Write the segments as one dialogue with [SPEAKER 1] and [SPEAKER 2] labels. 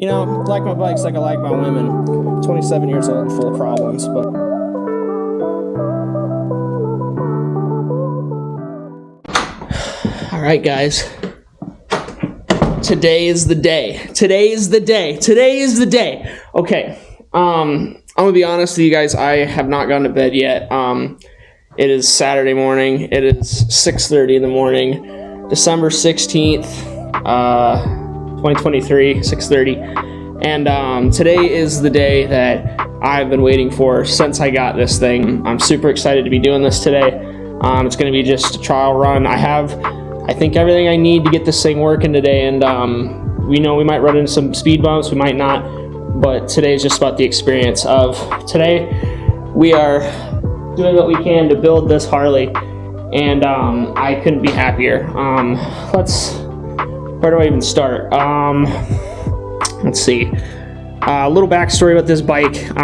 [SPEAKER 1] You know, like my bikes like I like my women. 27 years old and full of problems, but... Alright guys. Today is the day. Today is the day. Today is the day. Okay. I'm gonna be honest with you guys, I have not gone to bed yet. It is Saturday morning. It is 6:30 in the morning. December 16th, 2023, 6:30. And today is the day that I've been waiting for since I got this thing. I'm super excited to be doing this today. It's going to be just a trial run. I think, everything I need to get this thing working today. And we know we might run into some speed bumps, we might not. But today is just about the experience of today. We are doing what we can to build this Harley. And I couldn't be happier. Where do I even start? Let's see. A little backstory about this bike.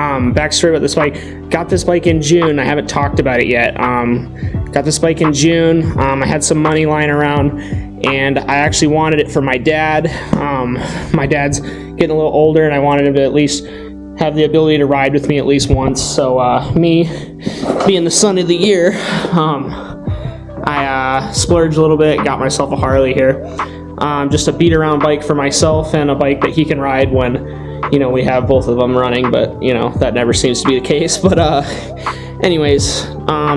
[SPEAKER 1] Got this bike in June. I haven't talked about it yet. Got this bike in June. I had some money lying around, and I actually wanted it for my dad. My dad's getting a little older, and I wanted him to at least have the ability to ride with me at least once. So me, being the son of the year, I splurged a little bit, got myself a Harley here. Just a beat around bike for myself and a bike that he can ride when, we have both of them running, but, that never seems to be the case. But, anyways,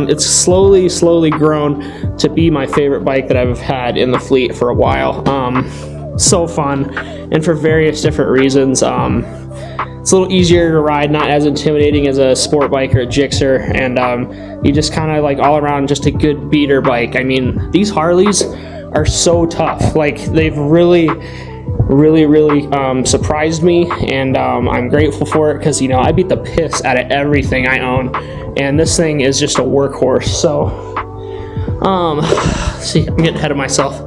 [SPEAKER 1] it's slowly grown to be my favorite bike that I've had in the fleet for a while. So fun, and for various different reasons. It's a little easier to ride, not as intimidating as a sport bike or a Gixxer, and you just kind of like all around just a good beater bike. I mean, these Harleys are so tough. Like, they've really surprised me, and I'm grateful for it because I beat the piss out of everything I own, and this thing is just a workhorse. So see, I'm getting ahead of myself.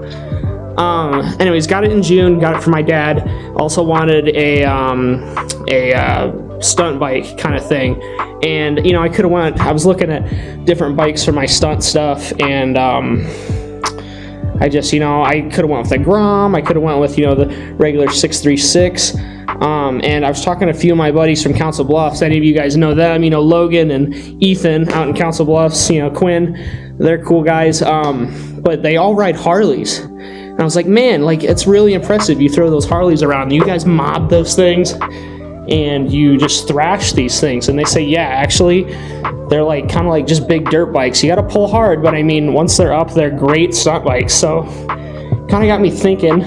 [SPEAKER 1] Anyways, got it in June, got it for my dad. Also wanted a stunt bike kind of thing, and I was looking at different bikes for my stunt stuff, and I just, I could have went with the Grom, I could have went with, the regular 636, and I was talking to a few of my buddies from Council Bluffs. Any of you guys know them, Logan and Ethan out in Council Bluffs, Quinn, they're cool guys, but they all ride Harleys, and I was like, man, like, it's really impressive. You throw those Harleys around, you guys mob those things, and you just thrash these things. And they say, yeah, actually, they're like kind of like just big dirt bikes. You got to pull hard, but I mean, once they're up, they're great stunt bikes. So kind of got me thinking,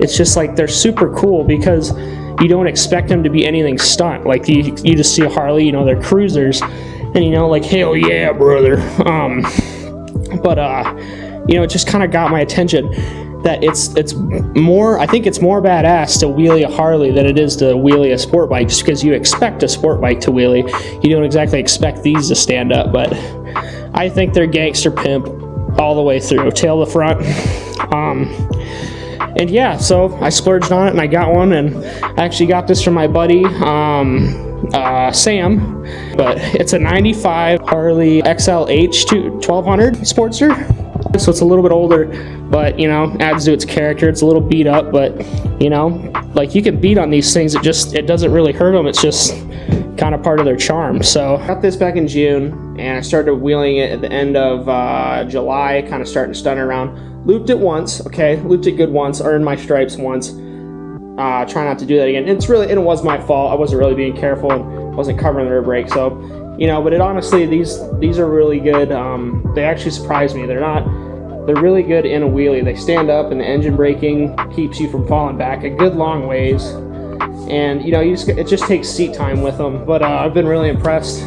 [SPEAKER 1] it's just like they're super cool because you don't expect them to be anything stunt. Like you just see a Harley, they're cruisers, and like, hell yeah, brother. But it just kind of got my attention that it's more, I think it's more badass to wheelie a Harley than it is to wheelie a sport bike, just because you expect a sport bike to wheelie. You don't exactly expect these to stand up, but I think they're gangster pimp all the way through, tail to front. And yeah, so I splurged on it and I got one, and I actually got this from my buddy, Sam, but it's a 95 Harley XLH 1200 Sportster. So it's a little bit older, but adds to its character. It's a little beat up, but like, you can beat on these things, it doesn't really hurt them. It's just kind of part of their charm. So I got this back in June, and I started wheeling it at the end of July, kind of starting to stunt around. Looped it once, looped it good once, earned my stripes once. Try not to do that again. It was my fault. I wasn't really being careful and wasn't covering the rear brake. So but it honestly, these are really good. They actually surprised me. They're really good in a wheelie. They stand up, and the engine braking keeps you from falling back a good long ways. And it just takes seat time with them. But I've been really impressed.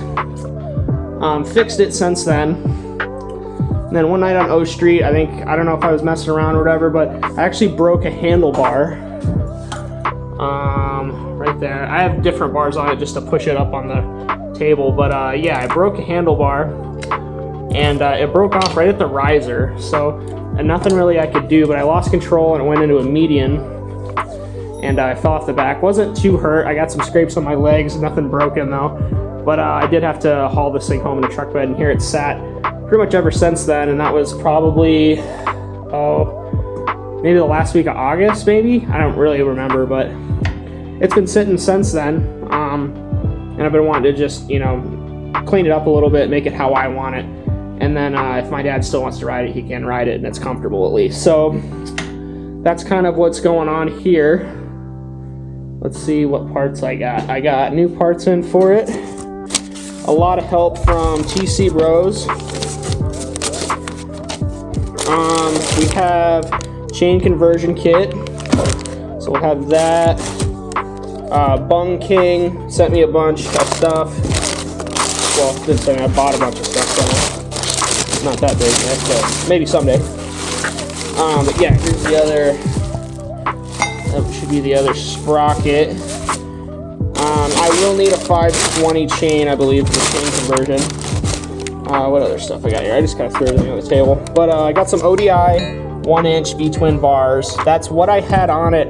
[SPEAKER 1] Fixed it since then. And then one night on O Street, I don't know if I was messing around or whatever, but I actually broke a handlebar. Right there. I have different bars on it just to push it up on the table, but yeah, I broke a handlebar, and it broke off right at the riser, so nothing really I could do, but I lost control and it went into a median, and I fell off the back. Wasn't too hurt. I got some scrapes on my legs, nothing broken though, but I did have to haul this thing home in a truck bed, and here it's sat pretty much ever since then, and that was probably maybe the last week of August, maybe. I don't really remember, but it's been sitting since then. And I've been wanting to just, you know, clean it up a little bit, make it how I want it. And then if my dad still wants to ride it, he can ride it, and it's comfortable at least. So that's kind of what's going on here. Let's see what parts I got. I got new parts in for it. A lot of help from TC Bros. We have chain conversion kit. So we'll have that. Bung King sent me a bunch of stuff. Well, didn't send me, I bought a bunch of stuff, so it's not that big yet, but maybe someday. But yeah, here's the other, that should be the other sprocket. I will need a 520 chain, I believe, for the chain conversion. What other stuff I got here? I just kind of threw everything on the table. But I got some ODI 1-inch V-twin bars. That's what I had on it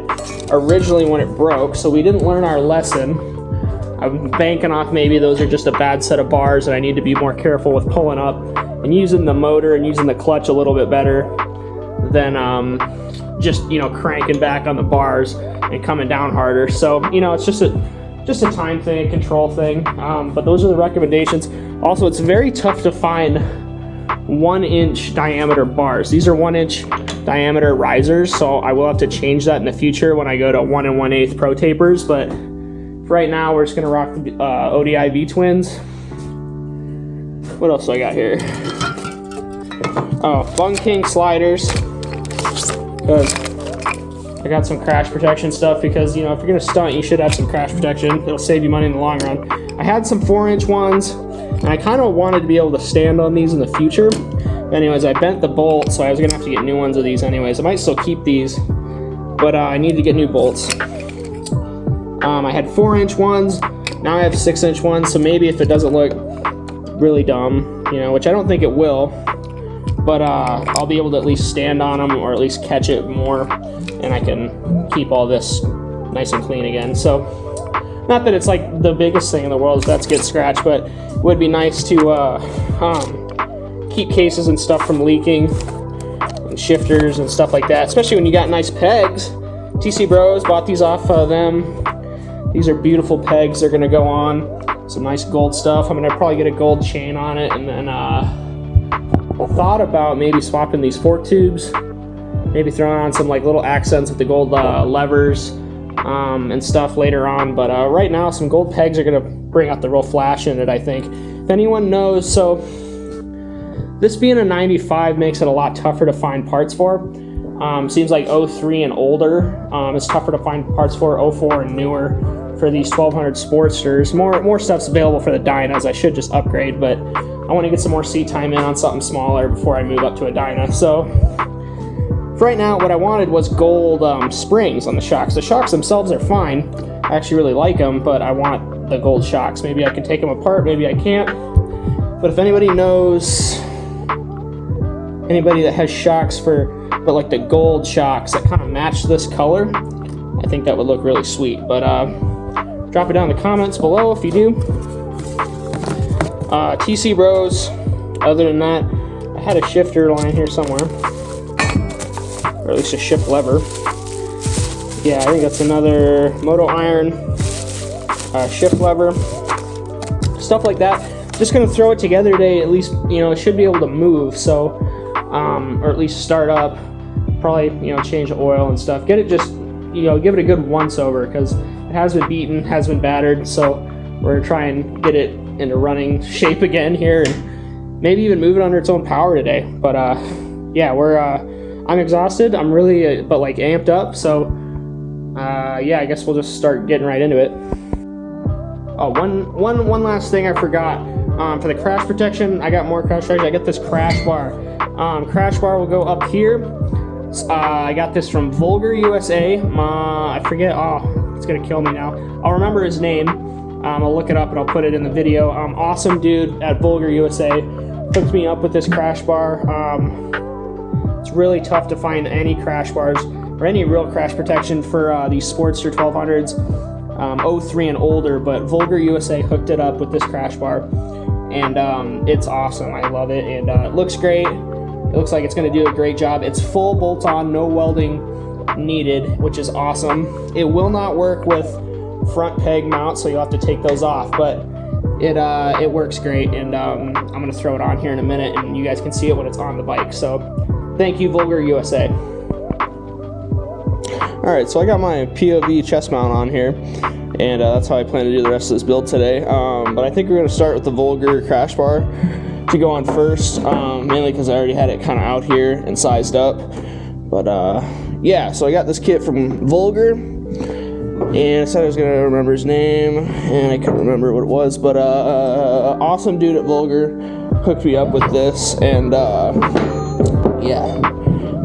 [SPEAKER 1] originally when it broke, so we didn't learn our lesson. I'm banking off maybe those are just a bad set of bars and I need to be more careful with pulling up and using the motor and using the clutch a little bit better than just, you know, cranking back on the bars and coming down harder. So, you know, it's just a time thing, a control thing. But those are the recommendations. Also, it's very tough to find 1-inch diameter bars. These are 1-inch diameter risers, so I will have to change that in the future when I go to 1 1/8 pro tapers. But right now, we're just gonna rock the ODI V-twins. What else do I got here? Oh, Bung King sliders. Because I got some crash protection stuff, because, you know, if you're gonna stunt, you should have some crash protection. It'll save you money in the long run. I had some 4-inch ones, and I kind of wanted to be able to stand on these in the future. But anyways, I bent the bolt, so I was gonna have to get new ones of these anyways. I might still keep these, but I need to get new bolts. I had 4-inch ones, now I have 6-inch ones, so maybe if it doesn't look really dumb, you know, which I don't think it will, but I'll be able to at least stand on them, or at least catch it more, and I can keep all this nice and clean again. So, not that it's like the biggest thing in the world if that's get scratched, but it would be nice to keep cases and stuff from leaking, and shifters and stuff like that, especially when you got nice pegs. TC Bros, bought these off them. These are beautiful pegs. They're gonna go on some nice gold stuff. I'm gonna probably get a gold chain on it, and then I thought about maybe swapping these fork tubes, maybe throwing on some like little accents with the gold levers and stuff later on. But right now, some gold pegs are gonna bring out the real flash in it, I think. If anyone knows, so this being a 95 makes it a lot tougher to find parts for. Seems like 03 and older is tougher to find parts for. 04 and newer for these 1200 Sportsters. More stuff's available for the Dynas. I should just upgrade, but I want to get some more seat time in on something smaller before I move up to a Dyna. So for right now, what I wanted was gold springs on the shocks. The shocks themselves are fine. I actually really like them, but I want the gold shocks. Maybe I can take them apart, maybe I can't. But if anybody knows, anybody that has shocks but like the gold shocks that kind of match this color, I think that would look really sweet. But drop it down in the comments below if you do. TC Bros, other than that, I had a shifter lying here somewhere, or at least a shift lever. Yeah, I think that's another moto iron, shift lever, stuff like that. Just gonna throw it together today. At least, you know, it should be able to move, so or at least start up. Probably, you know, change the oil and stuff. Get it just, you know, give it a good once over, because it has been beaten, has been battered. So we're gonna try and get it into running shape again here, and maybe even move it under its own power today. But yeah, I'm exhausted. I'm really but like amped up. So yeah, I guess we'll just start getting right into it. Oh, one last thing I forgot. For the crash protection, I got more crash protection. I got this crash bar. Crash bar will go up here. I got this from Vulgar USA. I forget. Oh, it's gonna kill me now. I'll remember his name. I'll look it up and I'll put it in the video. Awesome dude at Vulgar USA hooked me up with this crash bar. It's really tough to find any crash bars or any real crash protection for these Sportster 1200s, 03 and older. But Vulgar USA hooked it up with this crash bar, and it's awesome. I love it, and it looks great. It looks like it's going to do a great job. It's full bolt-on, no welding needed, which is awesome. It will not work with front peg mount, so you'll have to take those off, but it works great, and I'm going to throw it on here in a minute, and you guys can see it when it's on the bike. So thank you, Vulgar USA. Alright, so I got my POV chest mount on here, and that's how I plan to do the rest of this build today. But I think we're going to start with the Vulgar crash bar to go on first, mainly because I already had it kind of out here and sized up. But yeah, so I got this kit from Vulgar, and I said I was going to remember his name, and I couldn't remember what it was, but awesome dude at Vulgar hooked me up with this, and yeah,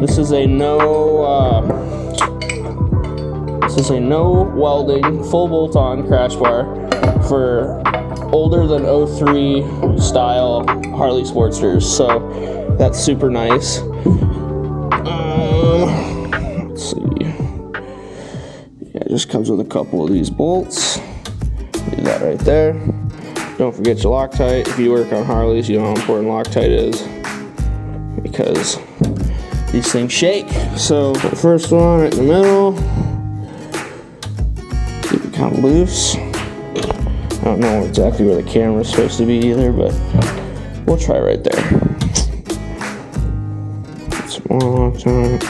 [SPEAKER 1] this is a no welding, full bolt-on crash bar for older than 03 style Harley Sportsters, so that's super nice. Let's see. Yeah, it just comes with a couple of these bolts. Leave that right there. Don't forget your Loctite. If you work on Harleys, you know how important Loctite is, because these things shake. So the first one right in the middle. Keep it kind of loose. I don't know exactly where the camera's supposed to be either, but we'll try right there. Put some more Loctite.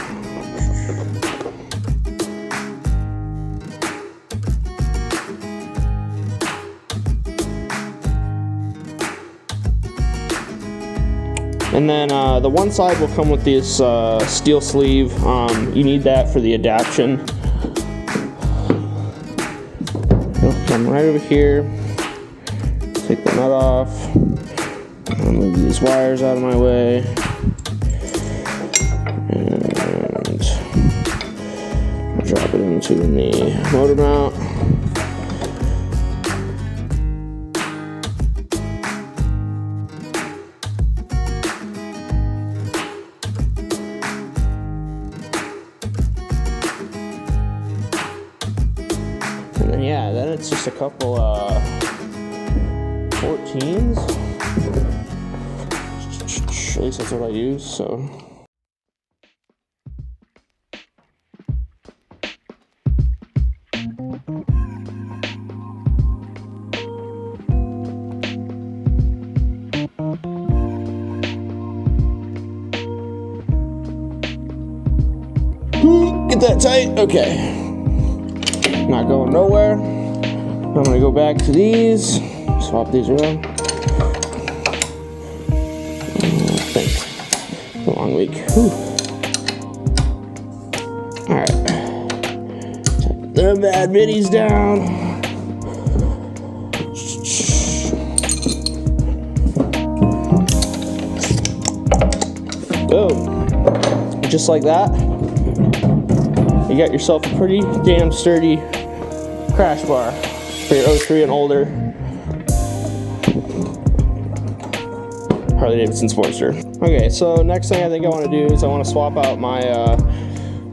[SPEAKER 1] And then the one side will come with this steel sleeve. You need that for the adaption. It'll come right over here. Take the nut off. I'll move these wires out of my way. And I'll drop it into the motor mount. Yeah, then it's just a couple 14s. At least that's what I use, so. Get that tight, okay. Not going nowhere. I'm gonna go back to these, swap these around. Thanks. It's a long week. Alright. Take the bad minis down. Boom. Just like that, you got yourself a pretty damn sturdy crash bar for your 03 and older Harley Davidson Sportster. Okay, so next thing I think I want to do is I want to swap out my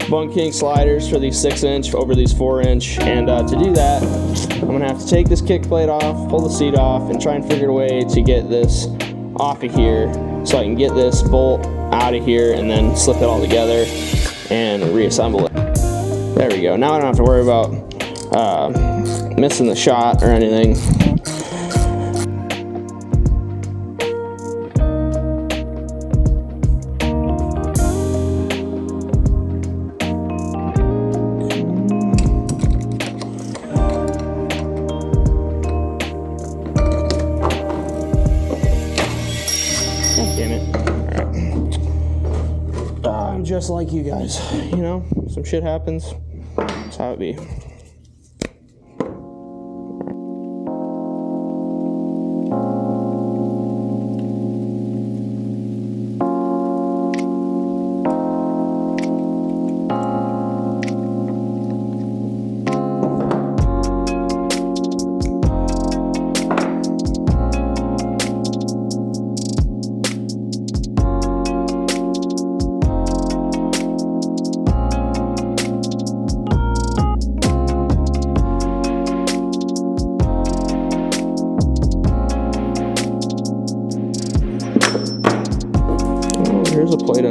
[SPEAKER 1] Bung King sliders for these 6-inch over these 4-inch, and to do that I'm going to have to take this kick plate off, pull the seat off, and try and figure a way to get this off of here so I can get this bolt out of here and then slip it all together and reassemble it. There we go. Now I don't have to worry about missing the shot or anything. God damn it. All right. I'm just like you guys, you know, some shit happens. That's how it be.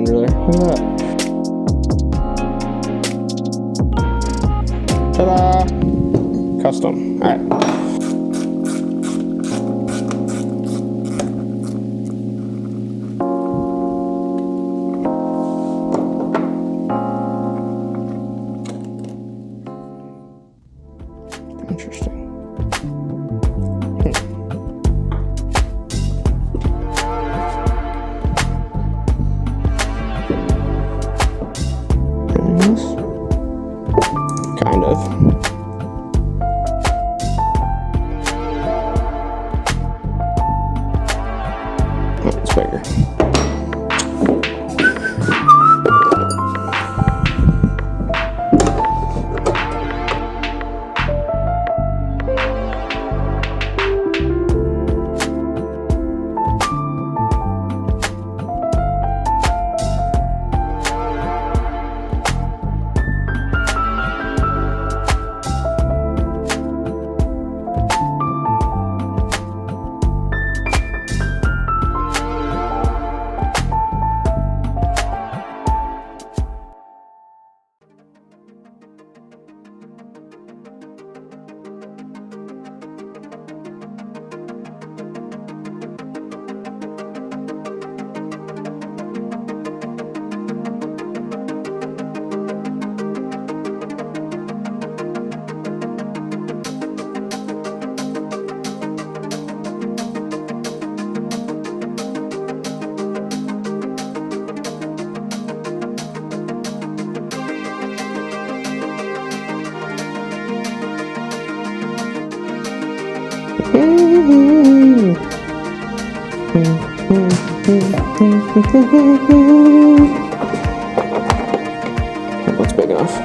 [SPEAKER 1] under there. Look at that. Ta-da! Custom. Alright. Interesting. Kind of. Oh, it's bigger. Hope that's big enough.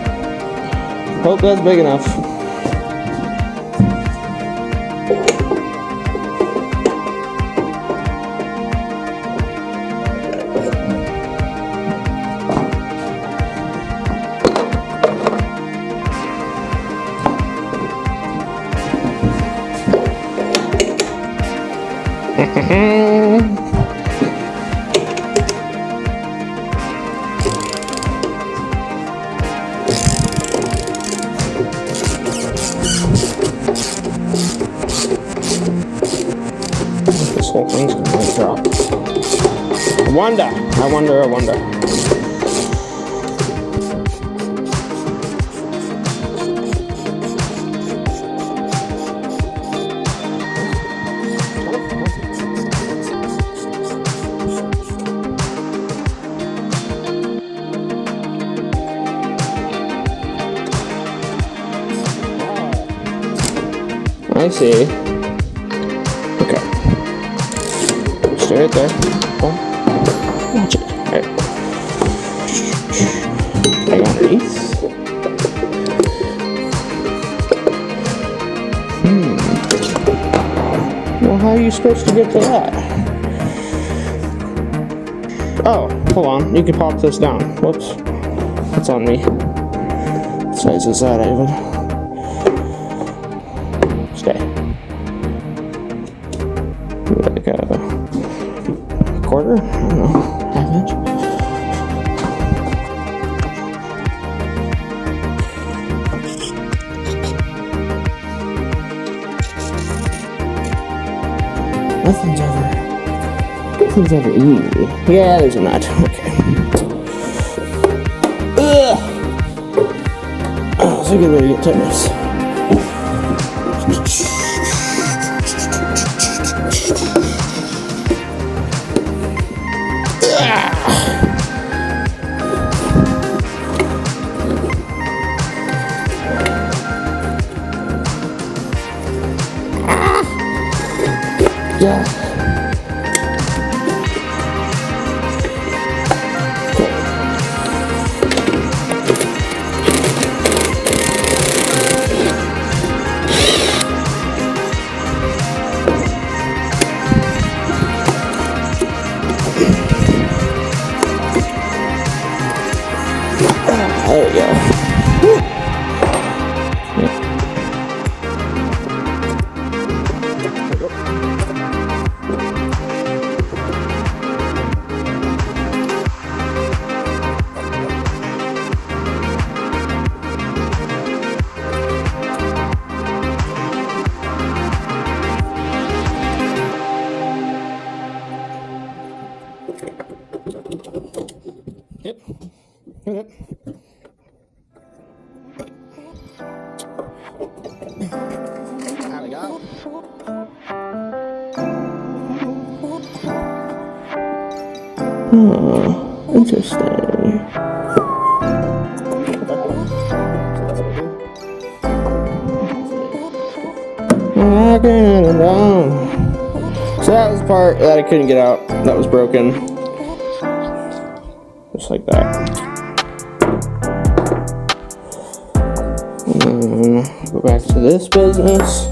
[SPEAKER 1] Hope that's big enough. This whole thing's gonna drop. I wonder. I see. Okay. Stay right there. Oh. Watch it. Alright. Hang underneath. Well, how are you supposed to get to that? Oh, hold on. You can pop this down. Whoops. That's on me. What size is that, Ivan? Stay. Like a quarter? I don't know. Half inch? Nothing's ever easy. Yeah, there's a nut. Okay. Ugh. Oh, it's a good way to get tetanus. Yeah. There we go. Woo. Oh, interesting. So that was the part that I couldn't get out. That was broken. Just like that. And then go back to this business.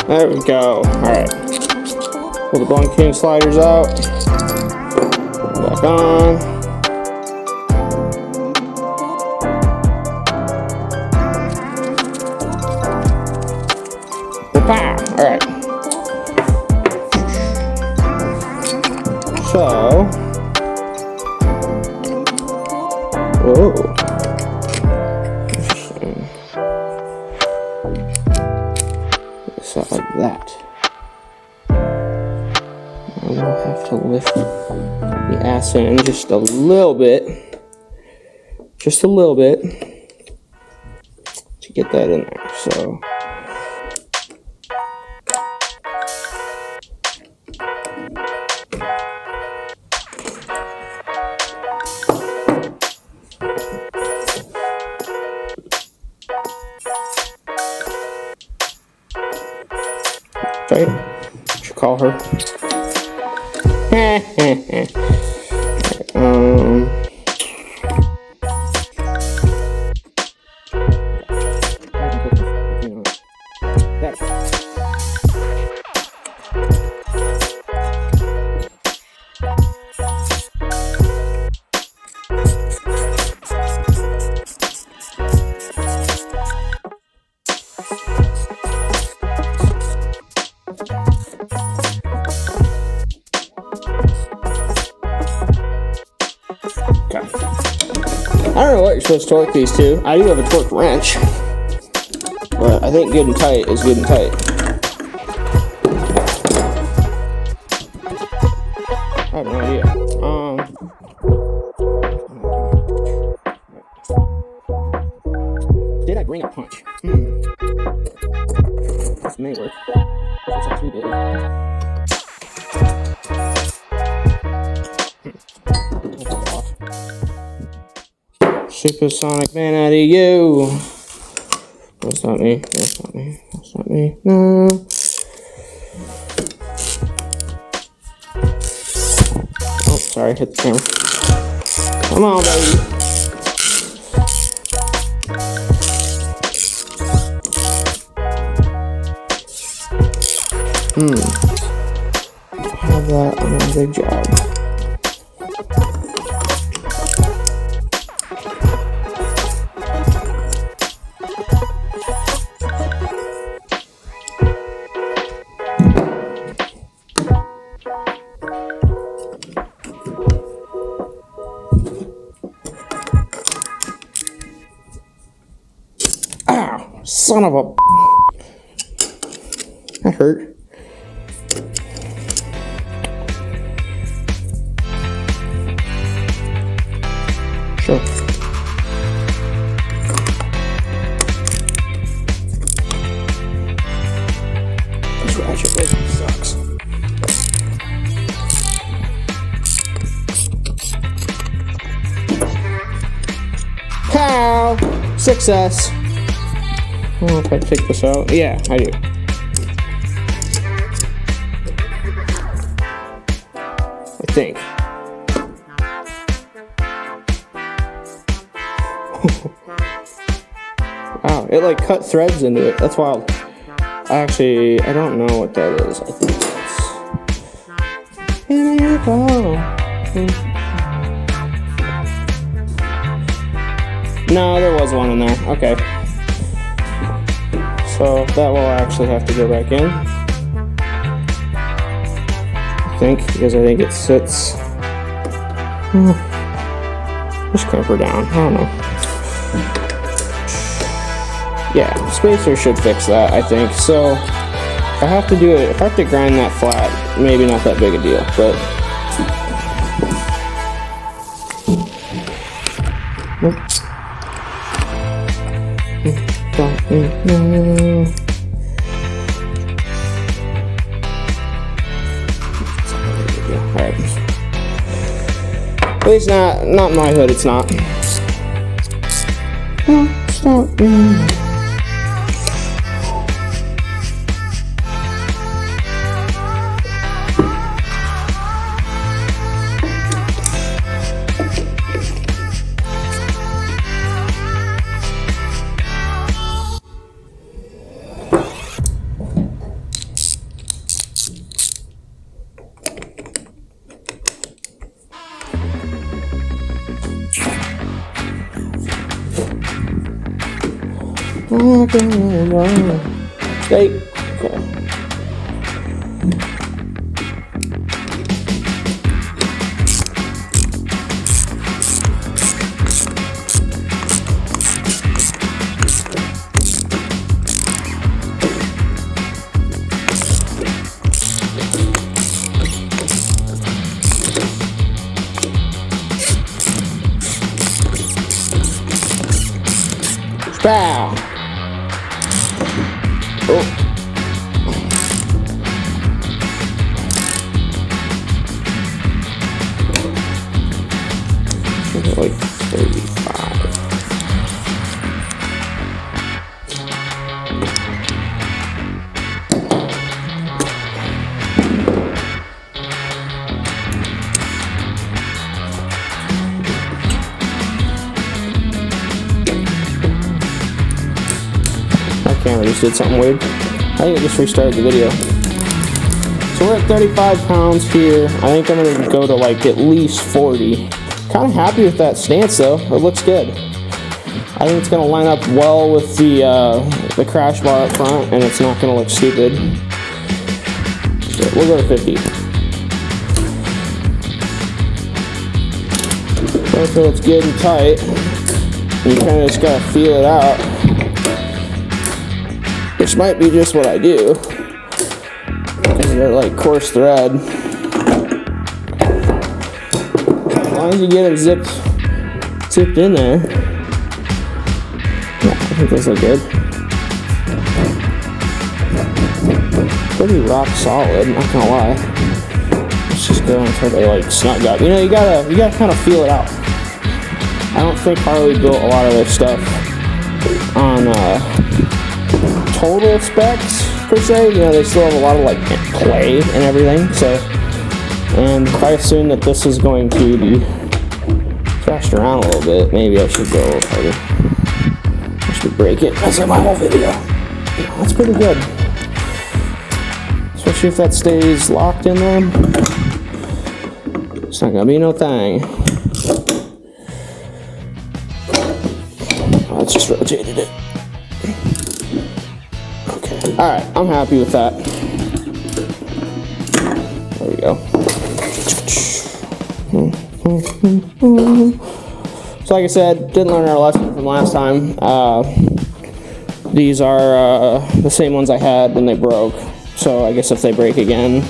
[SPEAKER 1] There we go. Alright. Pull the Bung King sliders out. Back on. Alright. So. Whoa. So like that. I will have to lift the ass in just a little bit. Just a little bit. To get that in there. So. Right? What you call her? I don't know what you're supposed to torque these to. I do have a torque wrench, but I think good and tight is good and tight. I have no idea. Did I bring a punch? This may work. It's not too big. Supersonic man out of you. That's not me. That's not me. That's not me. No. Oh, sorry. Hit the camera. Come on, baby. Have that on a big job. Son of a... That hurt. Sure. This ratchet really sucks. Pow! Success. I don't know if I take this out. Yeah, I do. I think. Wow, it like cut threads into it. That's wild. I don't know what that is. I think it's... Here you go. No, there was one in there. Okay. So that will actually have to go back in, I think, because I think it sits. Just crimp her down. I don't know. Yeah, spacer should fix that, I think. So if I have to do it, if I have to grind that flat, maybe not that big a deal, but at least not my hood, it's not. Steak. Okay. Bow. Oh. Like 35. My camera just did something weird. I think it just restarted the video. So we're at 35 pounds here. I think I'm gonna go to like at least 40. Kind of happy with that stance though. It looks good. I think it's gonna line up well with the crash bar up front, and it's not gonna look stupid. So we'll go to 50. So it's good and tight. You kind of just gotta feel it out. Which might be just what I do. Because they're like coarse thread. As long as you get it zipped in there. Yeah, I think those look good. Pretty rock solid, not gonna lie. Let's just go until they like snug up. You know, you gotta kind of feel it out. I don't think Harley built a lot of their stuff on total specs per se. You know, they still have a lot of like play and everything. So, and if I assume that this is going to be thrashed around a little bit, maybe I should go a little harder. I should break it. That's in my whole video. That's pretty good, especially if that stays locked in there. It's not gonna be no thing. Oh, it's just rotated it. Alright, I'm happy with that. There we go. So like I said, didn't learn our lesson from last time. These are the same ones I had when they broke. So I guess if they break again,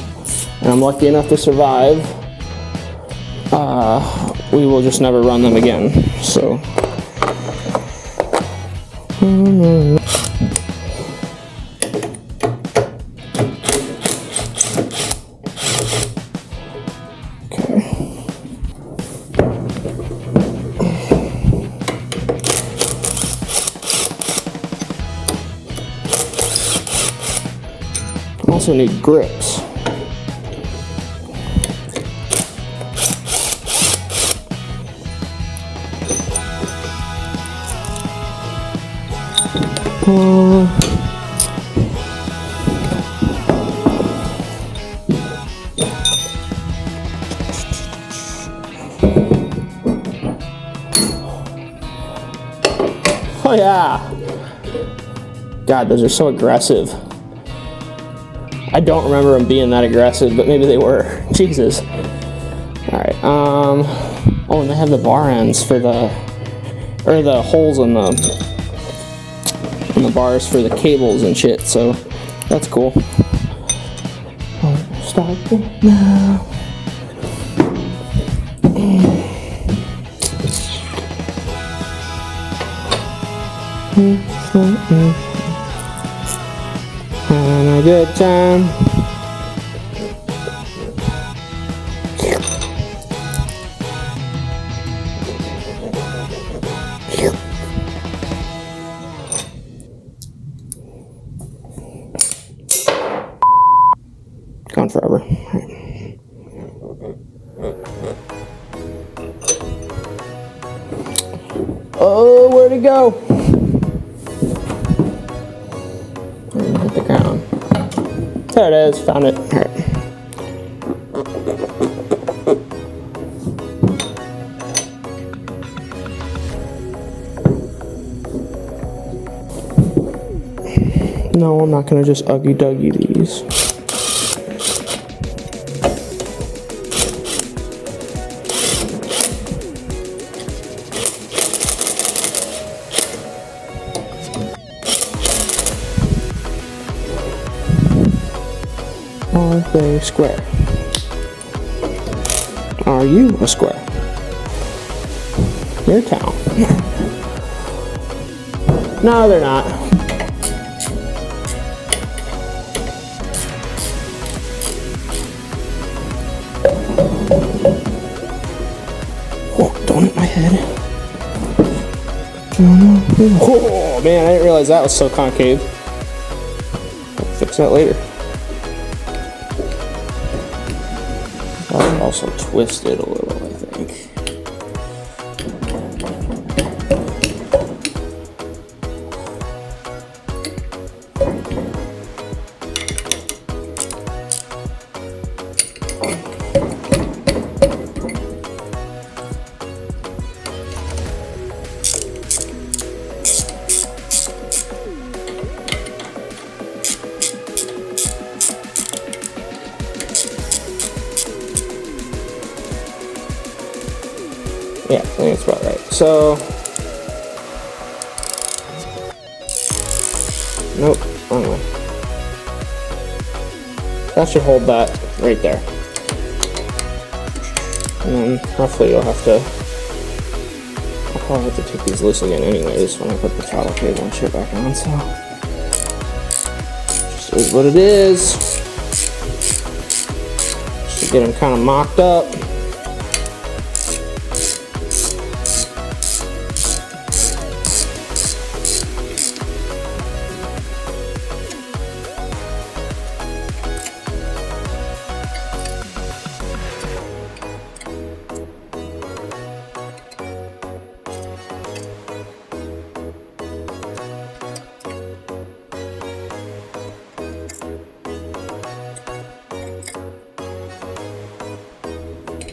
[SPEAKER 1] and I'm lucky enough to survive, we will just never run them again. So. Also need grips. Oh yeah. God, those are so aggressive. I don't remember them being that aggressive, but maybe they were. Jesus. Alright, oh, and they have the bar ends for the holes in the and the bars for the cables and shit, so that's cool. Start it now. Having a good time. Gone forever. Oh, where'd it go? Hit the ground. There it is. Found it. All right. No, I'm not gonna just uggy duggy these. Are they square? Are you a square? Your town. No, they're not. Oh, don't hit my head. Oh man, I didn't realize that was so concave. I'll fix that later. Also twisted a little, I think. Yeah, I think that's about right. So, nope, wrong way. That should hold that right there. And then roughly you'll have to, I'll probably have to take these loose again anyways when I put the throttle cable and shit back on, so. Just is what it is. Just to get them kind of mocked up.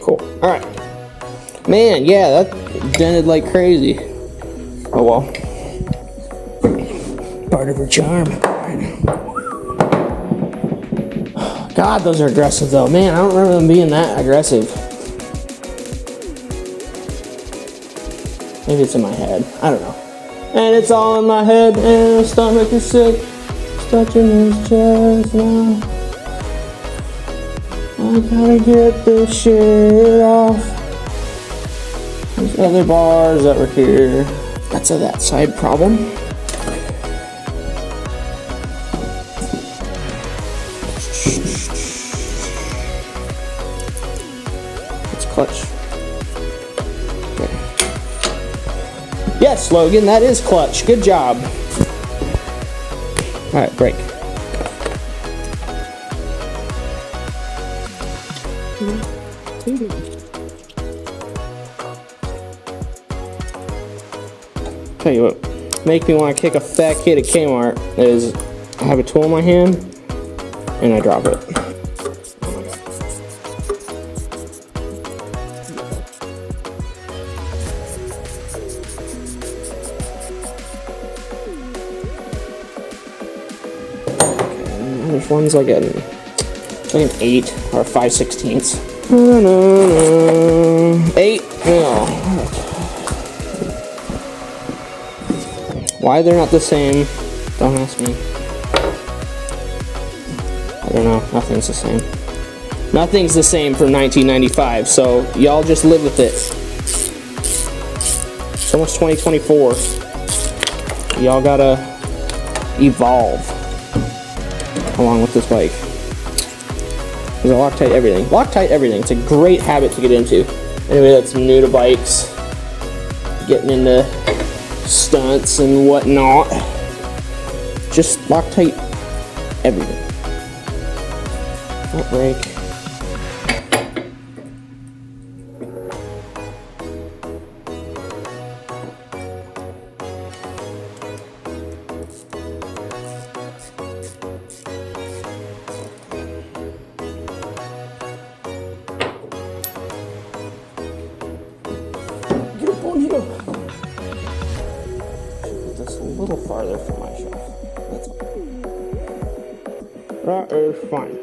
[SPEAKER 1] Cool. Alright. Man, yeah, that dented like crazy. Oh well. Part of her charm. God, those are aggressive though. Man, I don't remember them being that aggressive. Maybe it's in my head. I don't know. And it's all in my head, and my stomach is sick. It's touching his chest now. I gotta get this shit off. There's other bars that were here. That's a that side problem. It's clutch. Okay. Yes, Logan, that is clutch. Good job. Alright, brake. Tell you what, make me want to kick a fat kid at Kmart is I have a tool in my hand and I drop it. Oh my god. Okay, there's one's like an 8 or 5/16. 8. Oh. Why they're not the same, Don't ask me. I don't know. Nothing's the same. Nothing's the same from 1995, so y'all just live with it. It's almost 2024. Y'all gotta evolve along with this bike. There's a Loctite everything. Loctite everything. It's a great habit to get into. Anybody that's new to bikes, getting into stunts and whatnot, just Loctite everything. Don't break. Get a bonito. Put this a little farther from my shelf. That's all. That is fine.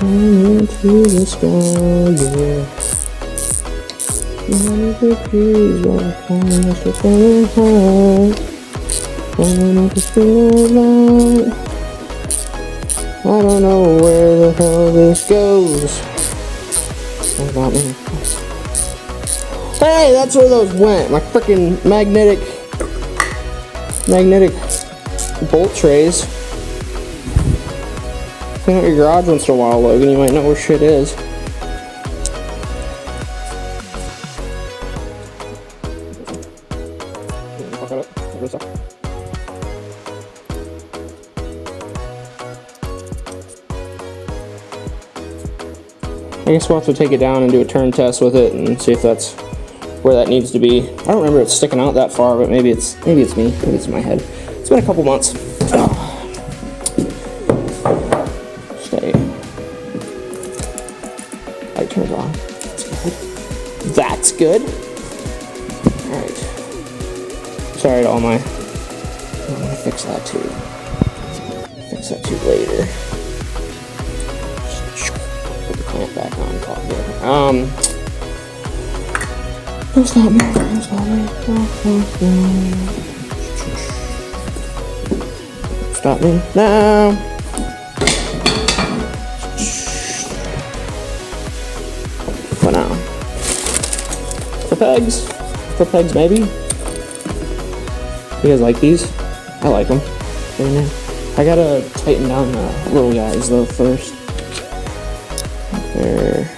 [SPEAKER 1] Into the sky, yeah. None of the trees are calling us to flying high. Falling up the speed of light. I don't know where the hell this goes. What about me? Hey, that's where those went. My freaking magnetic bolt trays. Clean out your garage once in a while, Logan. You might know where shit is. I guess we'll have to take it down and do a turn test with it and see if that's where that needs to be. I don't remember it sticking out that far, but maybe it's me. Maybe it's in my head. It's been a couple months. Stay. Light turns on. That's good. Alright. Sorry to all my... I'm gonna fix that too. Fix that too later. Put the clamp back on, call it good. Don't stop me. Don't stop me. Stop me now. For now. For pegs maybe. You guys like these? I like them. I gotta tighten down the little guys though first. They're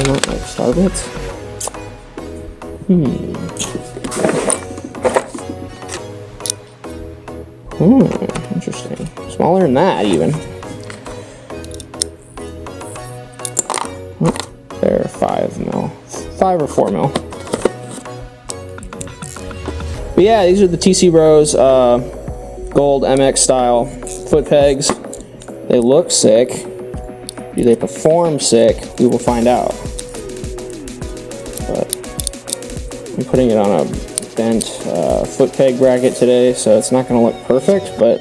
[SPEAKER 1] not like star bits. Interesting. Smaller than that even. They're 5 mil. 5 or 4 mil. But yeah, these are the TC Bros gold MX style foot pegs. They look sick. Do they perform sick? We will find out. But I'm putting it on a bent foot peg bracket today, so it's not going to look perfect, but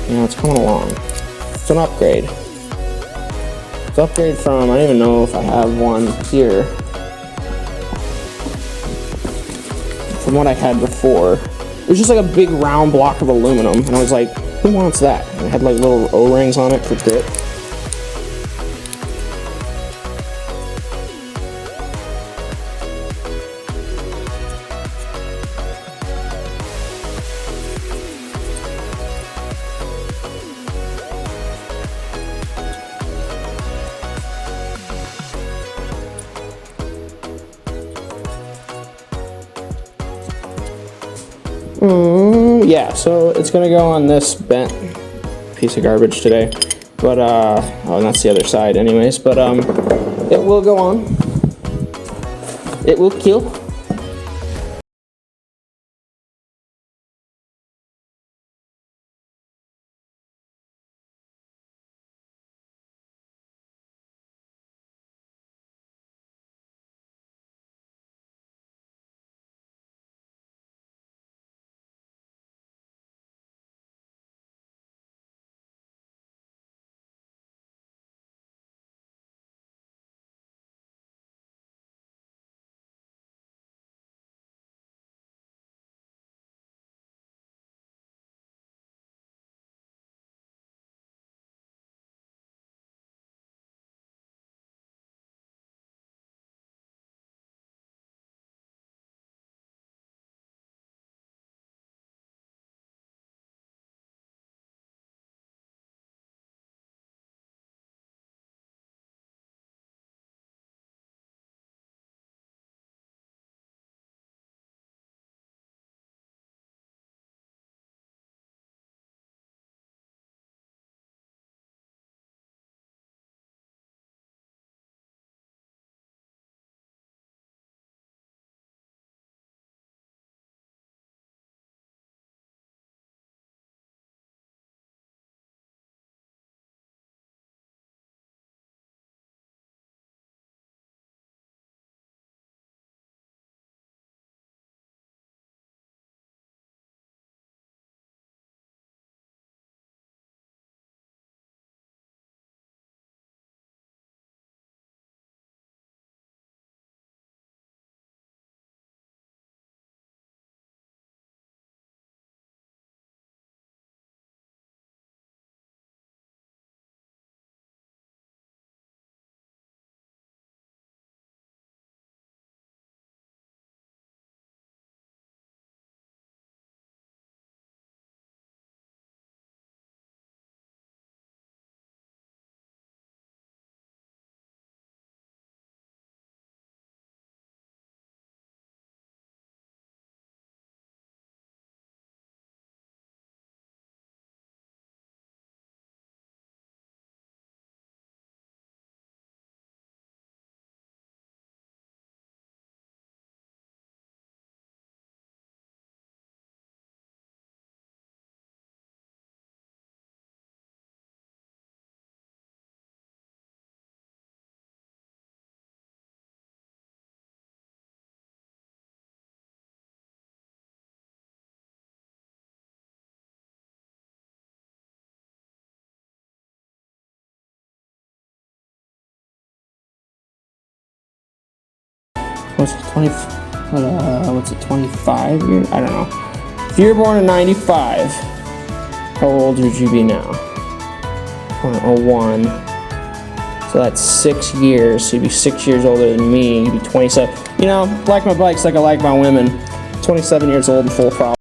[SPEAKER 1] you know, it's coming along. It's an upgrade. It's an upgrade from, I don't even know if I have one here, from what I had before. It was just like a big round block of aluminum, and I was like, who wants that? And it had like little O-rings on it for grip. Yeah, so it's gonna go on this bent piece of garbage today, but oh, and that's the other side anyways, but it will go on. It will kill. what's it, 20, what's it, 25 years? I don't know. If you were born in 95, how old would you be now? 01. So that's 6 years. So you'd be 6 years older than me. You'd be 27. You know, like my bikes, like I like my women. 27 years old and full of problems.